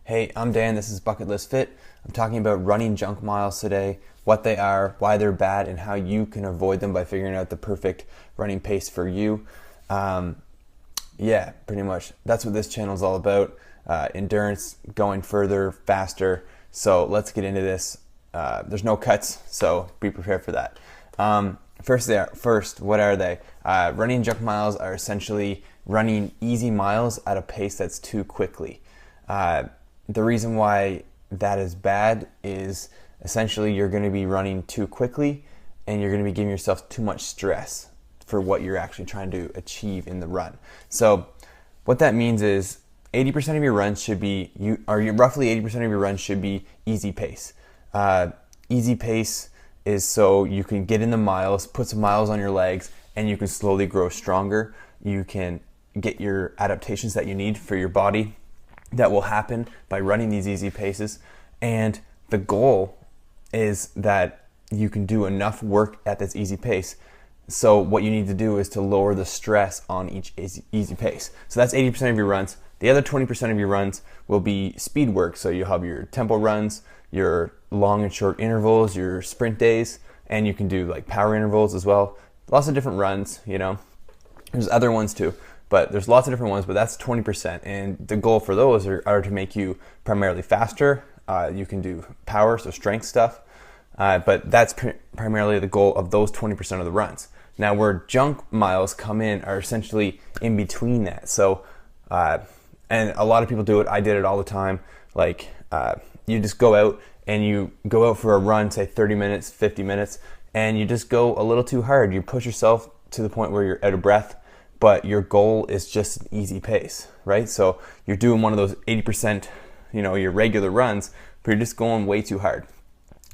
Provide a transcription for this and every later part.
Hey, I'm Dan, this is Bucket List Fit. I'm talking about running junk miles today, what they are, why they're bad, and how you can avoid them by figuring out the perfect running pace for you. Yeah, pretty much. That's what this channel is all about. Endurance, going further, faster. So let's get into this. There's no cuts, so be prepared for that. First, what are they? Running junk miles are essentially running easy miles at a pace that's too quickly. The reason why that is bad is essentially you're going to be running too quickly and you're going to be giving yourself too much stress for what you're actually trying to achieve in the run. So what that means is 80% of your runs should be, roughly 80% of your runs should be easy pace. Easy pace is so you can get in the miles, put some miles on your legs, and you can slowly grow stronger. You can get your adaptations that you need for your body. That will happen by running these easy paces, and the goal is that you can do enough work at this easy pace. So what you need to do is to lower the stress on each easy pace. So that's 80% of your runs. The other 20% of your runs will be speed work. So you have your tempo runs, your long and short intervals, your sprint days, and you can do like power intervals as well. Lots of different runs, you know. There's other ones too. But there's lots of different ones, but that's 20%. And the goal for those are to make you primarily faster. You can do power, so strength stuff. But that's primarily the goal of those 20% of the runs. Now, where junk miles come in are essentially in between that. So, and a lot of people do it. I did it all the time. Like, you just go out and you go out for a run, say 30 minutes, 50 minutes, and you just go a little too hard. You push yourself to the point where you're out of breath. But your goal is just an easy pace, right? So you're doing one of those 80%, your regular runs, but you're just going way too hard.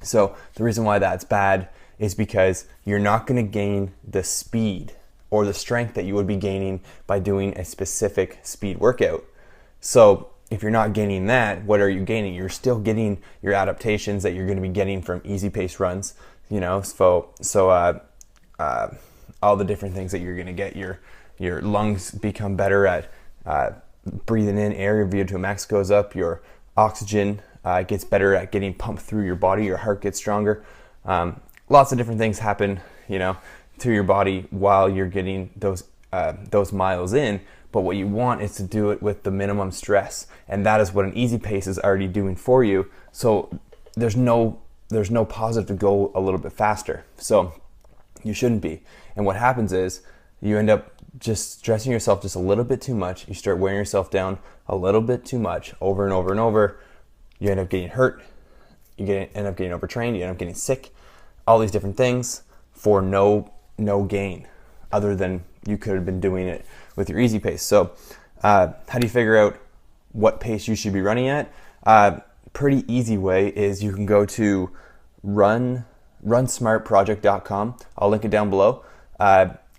So the reason why that's bad is because you're not going to gain the speed or the strength that you would be gaining by doing a specific speed workout. So if you're not gaining that, what are you gaining? You're still getting your adaptations that you're going to be getting from easy pace runs, all the different things that you're going to get. Your lungs become better at breathing in air, your VO2 max goes up, your oxygen gets better at getting pumped through your body, your heart gets stronger. Lots of different things happen, through your body while you're getting those miles in. But what you want is to do it with the minimum stress, and that is what an easy pace is already doing for you. So there's no positive to go a little bit faster. So you shouldn't be. And what happens is you end up just stressing yourself just a little bit too much. You start wearing yourself down a little bit too much over and over and over. You end up getting hurt. End up getting overtrained. You end up getting sick. All these different things for no gain other than you could have been doing it with your easy pace. So how do you figure out what pace you should be running at? Pretty easy way is you can go to runsmartproject.com. I'll link it down below.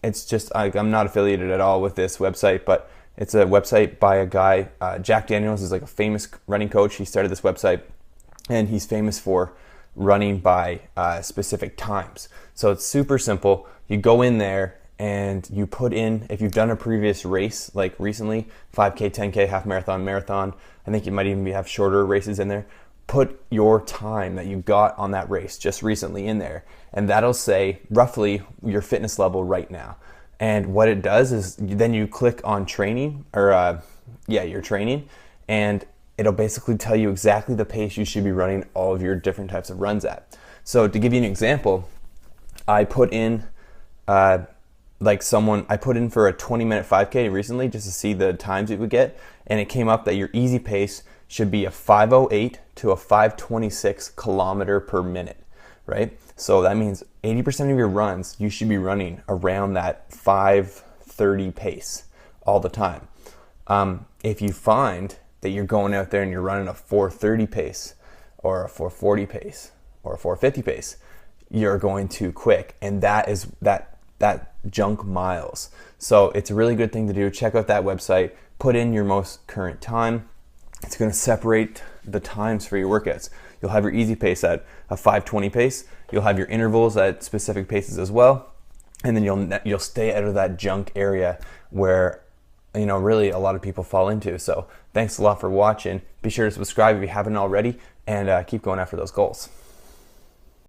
It's just, I'm not affiliated at all with this website, but it's a website by a guy, Jack Daniels is like a famous running coach. He started this website and he's famous for running by specific times. So it's super simple. You go in there and you put in, if you've done a previous race, like recently, 5K, 10K, half marathon, marathon, I think you might even have shorter races in there. Put your time that you got on that race just recently in there, and that'll say roughly your fitness level right now. And what it does is then you click on training, or your training, and it'll basically tell you exactly the pace you should be running all of your different types of runs at. So to give you an example, I put in I put in for a 20-minute 5K recently just to see the times it would get, and it came up that your easy pace should be a 5:08 to a 5:26 kilometer per minute, right? So that means 80% of your runs, you should be running around that 5:30 pace all the time. If you find that you're going out there and you're running a 4:30 pace or a 4:40 pace or a 4:50 pace, you're going too quick, and that is that junk miles. So it's a really good thing to do. Check out that website, put in your most current time. It's going to separate the times for your workouts. You'll have your easy pace at a 5:20 pace. You'll have your intervals at specific paces as well. And then you'll stay out of that junk area where really a lot of people fall into. So thanks a lot for watching. Be sure to subscribe if you haven't already, and keep going after those goals.